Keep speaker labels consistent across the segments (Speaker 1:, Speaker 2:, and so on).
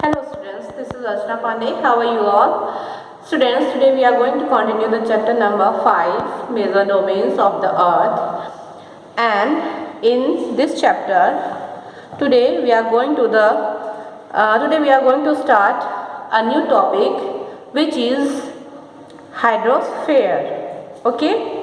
Speaker 1: Hello students, this is Archana Pandey. How are you all? Students, today we are going to continue the chapter number 5, Major Domains of the Earth. And in this chapter, today we are going to start a new topic, which is hydrosphere. Okay?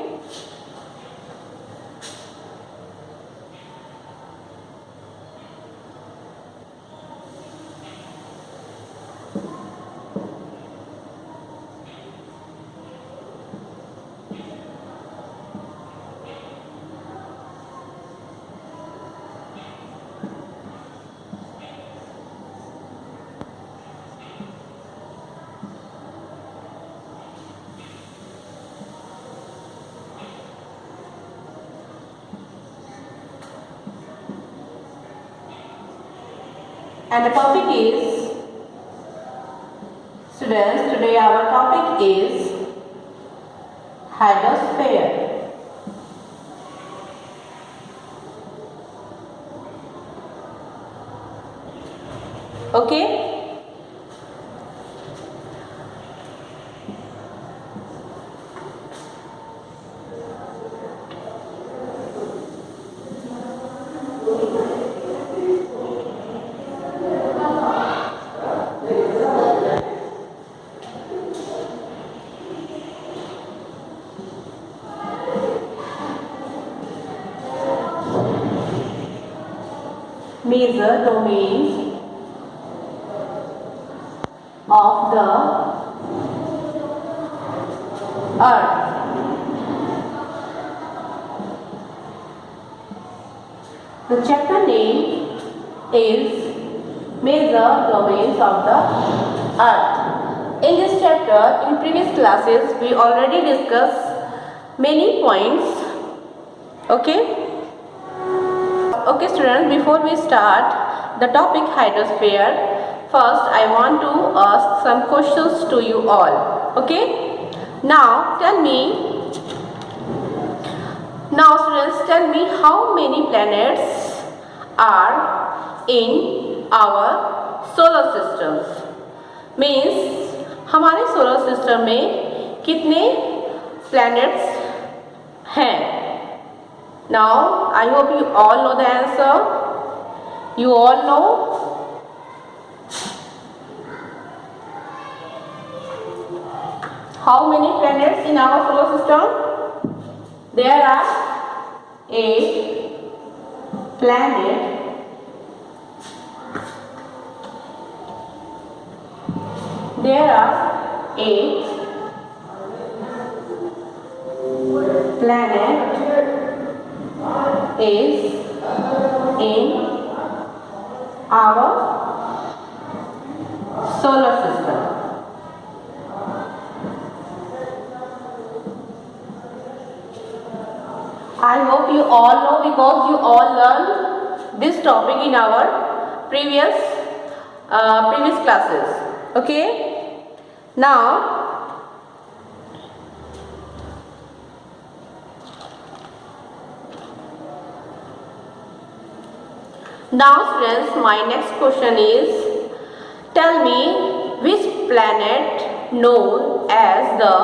Speaker 1: And the topic is, students, today our topic is hydrosphere. Okay? Major domains of the Earth. The chapter name is Major Domains of the Earth. In this chapter, in previous classes, we already discussed many points. Okay? Okay students, before we start the topic hydrosphere, first I want to ask some questions to you all. Okay? Now students, tell me how many planets are in our solar systems. Means हमारे solar system में कितने planets हैं? Now, I hope you all know the answer. You all know? How many planets in our solar system? There are 8 planets. There are 8 planets is in our solar system. I hope you all know, because you all learned this topic in our previous classes. Okay? Now students, my next question is, tell me which planet known as the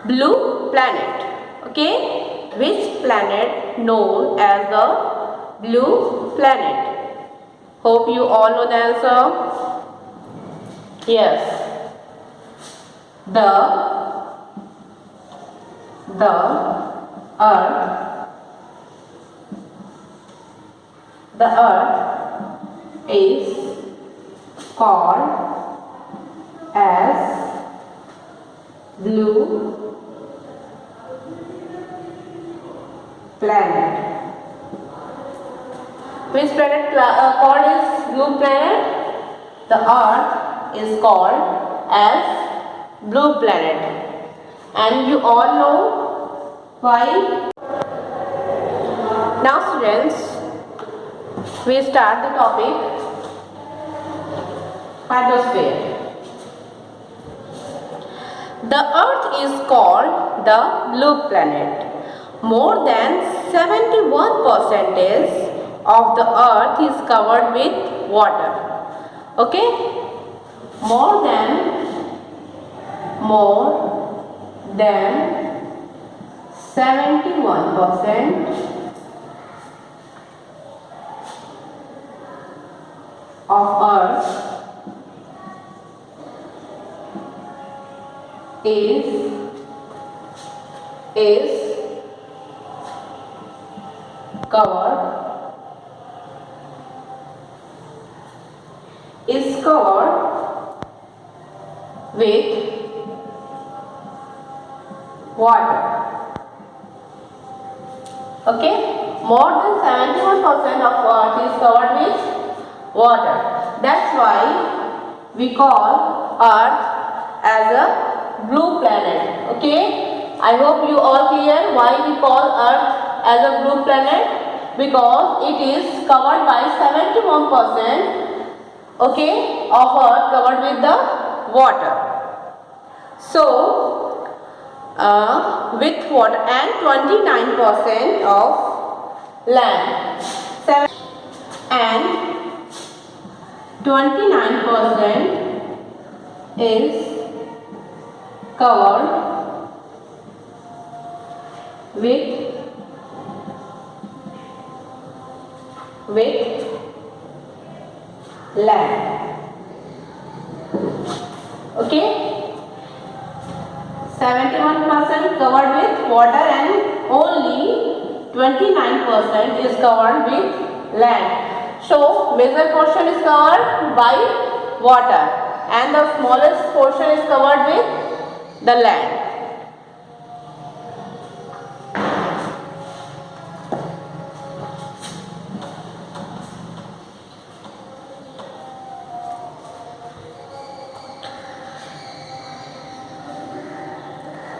Speaker 1: blue planet. Okay? Which planet known as the blue planet? Hope you all know the answer. Yes. The Earth is called as blue planet. Which planet called as blue planet? The Earth is called as blue planet. And you all know why? Now students, we start the topic hydrosphere. The Earth is called the blue planet. More than 71% of the Earth is covered with water. Okay, more than 71% of Earth is covered with water. Okay, more than 71% of Earth is covered with water. That's why we call Earth as a blue planet. Okay, I hope you all clear why we call Earth as a blue planet, because it is covered by 71%, okay, of Earth covered with the water. So with water, and 29% of land, and 29% is covered with land. Okay, 71% covered with water and only 29% is covered with land. So major portion is covered by water and the smallest portion is covered with the land.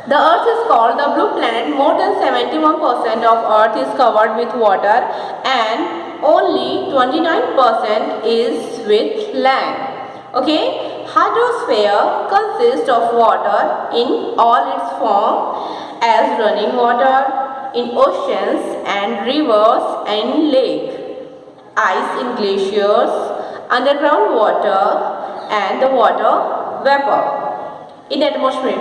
Speaker 1: The Earth is called the blue planet. More than 71% of Earth is covered with water and only 29% is with land. Okay, hydrosphere consists of water in all its form, as running water in oceans and rivers and lakes, ice in glaciers, underground water and the water vapor in atmosphere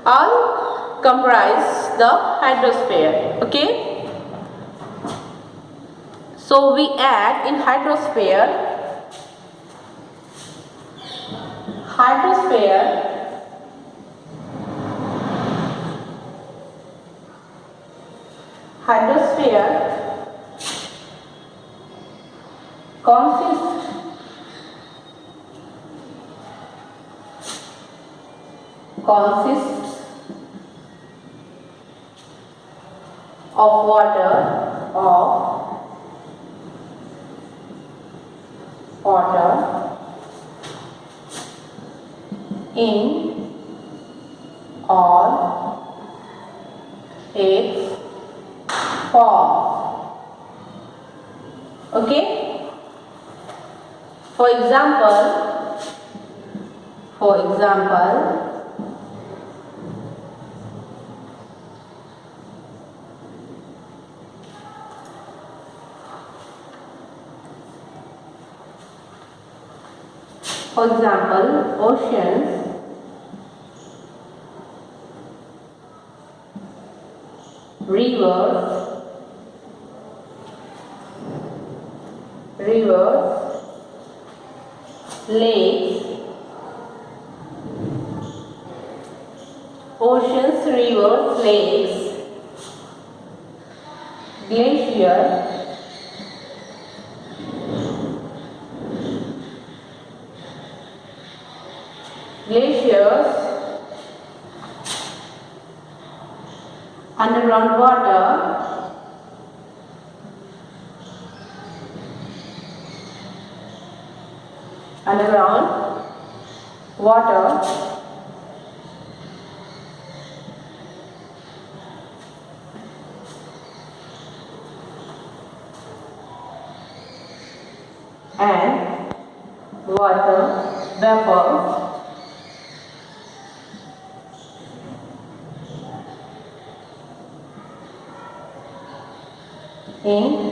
Speaker 1: all comprise the hydrosphere. Okay, so we add in hydrosphere consists of water in all its forms. Okay, for example oceans, rivers, lakes, glaciers, underground water, and water vapor in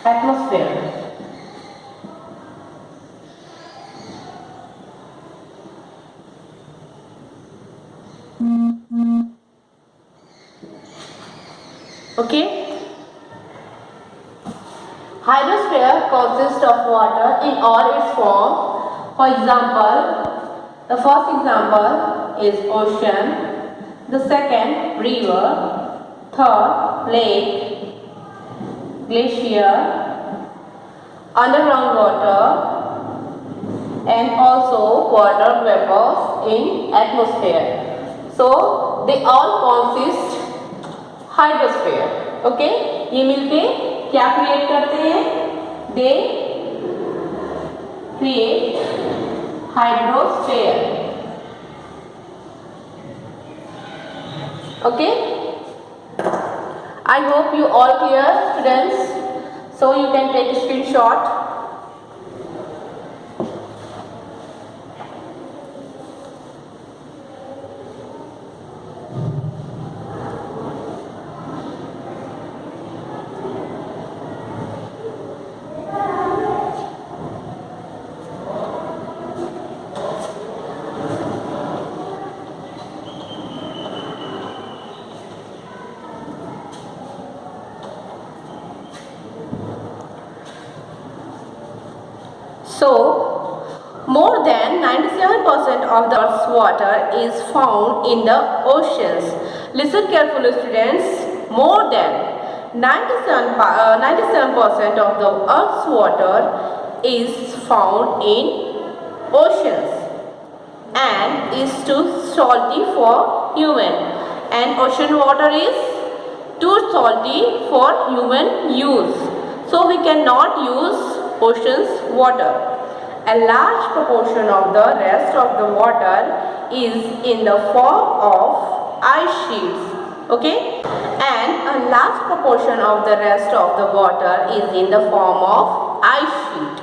Speaker 1: atmosphere. Hydrosphere consists of water in all its form. For example, the first example is ocean, the second river, third lake, glacier, underground water, and also water vapors in atmosphere. So they all consist hydrosphere. Okay, ये मिलके क्या create करते हैं? They create hydrosphere. Okay, I hope you all clear, students. So you can take a screenshot. So, more than 97% of the Earth's water is found in the oceans. Listen carefully, students. More than 97% of the Earth's water is found in oceans and is too salty for human. And ocean water is too salty for human use. So we cannot use ocean's water. A large proportion of the rest of the water is in the form of ice sheets. Okay, and a large proportion of the rest of the water is in the form of ice sheet,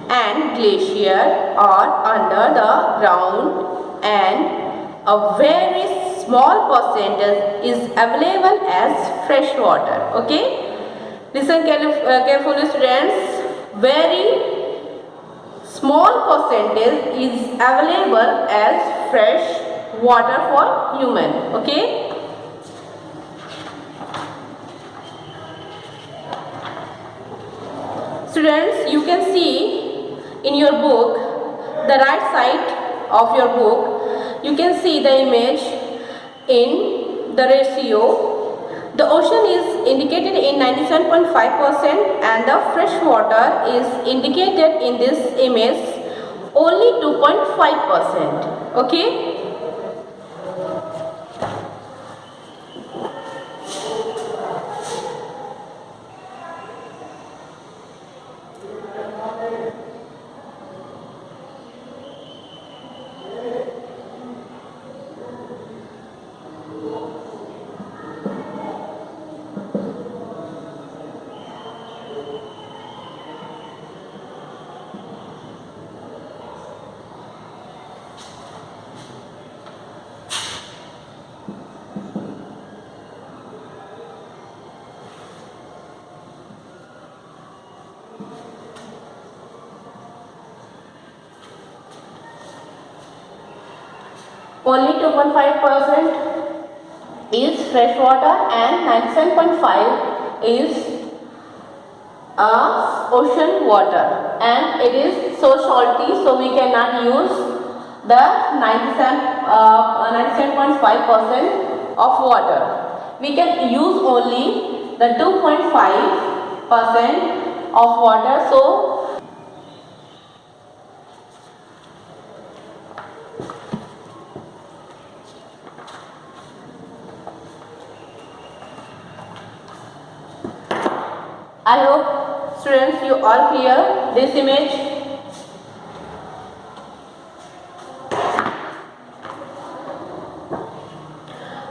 Speaker 1: and glacier are under the ground, and a very small percentage is available as fresh water. Okay, listen carefully, students. Very small percentage is available as fresh water for human. Okay, students, you can see in your book, the right side of your book, you can see the image in the ratio. The ocean is indicated in 97.5% and the fresh water is indicated in this image only 2.5%. Okay, only 2.5% is fresh water and 97.5 is ocean water, and it is so salty, so we cannot use the 97.5% of water. We can use only the 2.5% of water. So I hope, students, you all clear this image.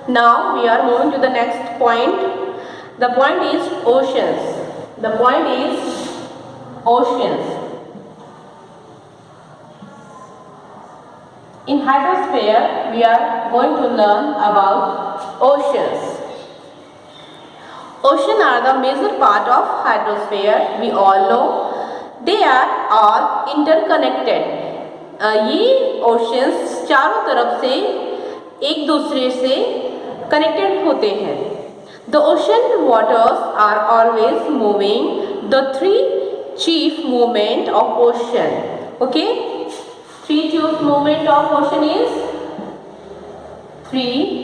Speaker 1: Now we are moving to the next point. The point is oceans. The point is oceans. In hydrosphere, we are going to learn about oceans. Oceans are the major part of hydrosphere. We all know they are all interconnected. ये oceans चारों तरफ से एक दूसरे से connected होते हैं. The ocean waters are always moving. The three chief movement of ocean. Okay? Three chief movement of ocean is three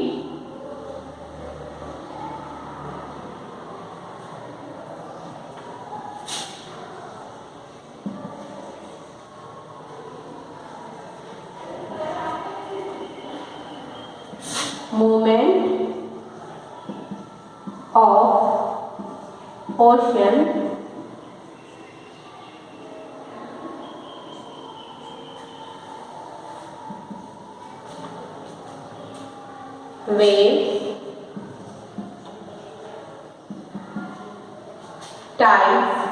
Speaker 1: movement of ocean waves, tides,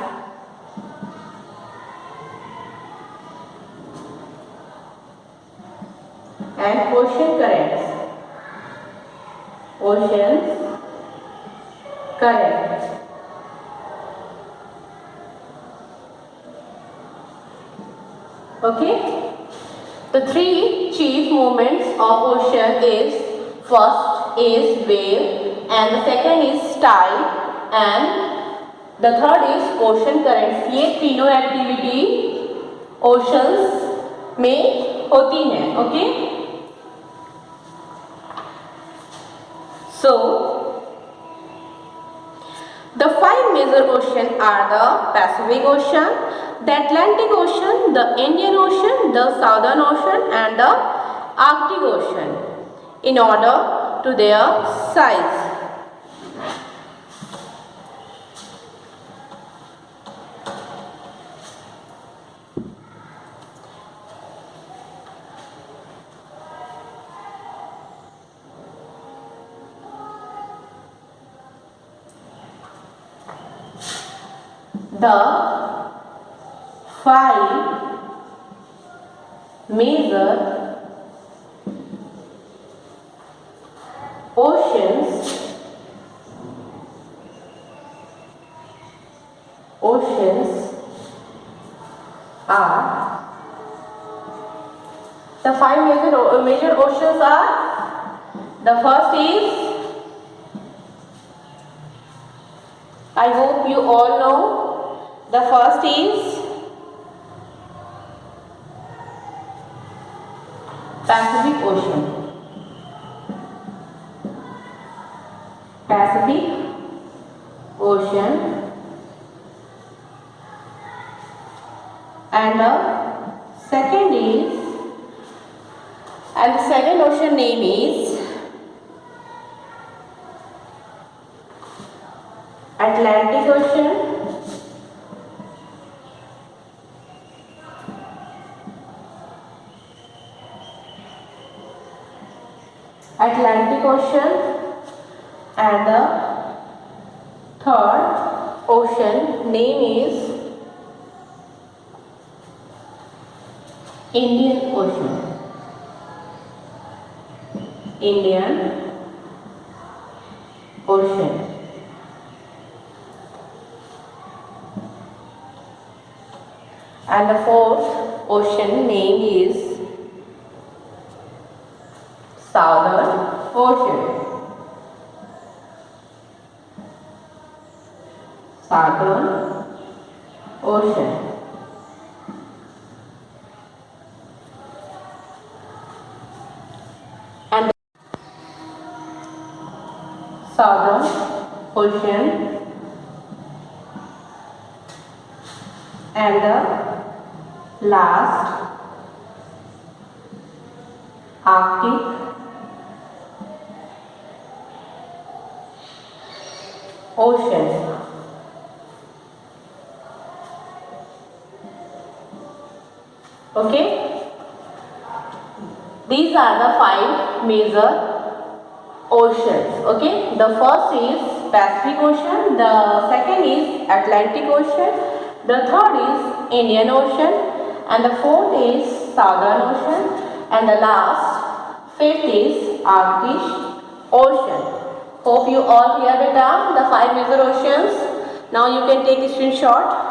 Speaker 1: and ocean currents. Oceans current. Okay? The three chief movements of ocean is first is wave, and the second is tide, and the third is ocean currents. ये तीनों activity oceans में होती हैं. Okay? So, the five major oceans are the Pacific Ocean, the Atlantic Ocean, the Indian Ocean, the Southern Ocean, and the Arctic Ocean in order to their size. The five major oceans are the five major oceans are the first is, I hope you all know, the first is Pacific Ocean. Pacific Ocean. And the second ocean name is Atlantic Ocean. Atlantic Ocean, and the third ocean name is Indian Ocean. Indian Ocean. And the fourth ocean name is Southern Ocean. Southern Ocean. And Southern Ocean and the last Arctic Ocean. Okay, these are the five major oceans. Okay, the first is Pacific Ocean, the second is Atlantic Ocean, the third is Indian Ocean, and the fourth is Southern Ocean, and the last fifth is Arctic Ocean. Hope you all clear beta the five major oceans. Now you can take a screenshot.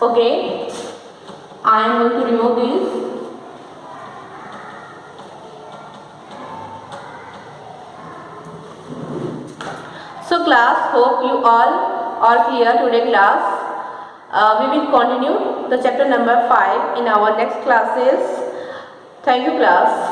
Speaker 1: Okay, I am going to remove these. So class, hope you all are clear today class. We will continue the chapter number 5 in our next classes. Thank you class.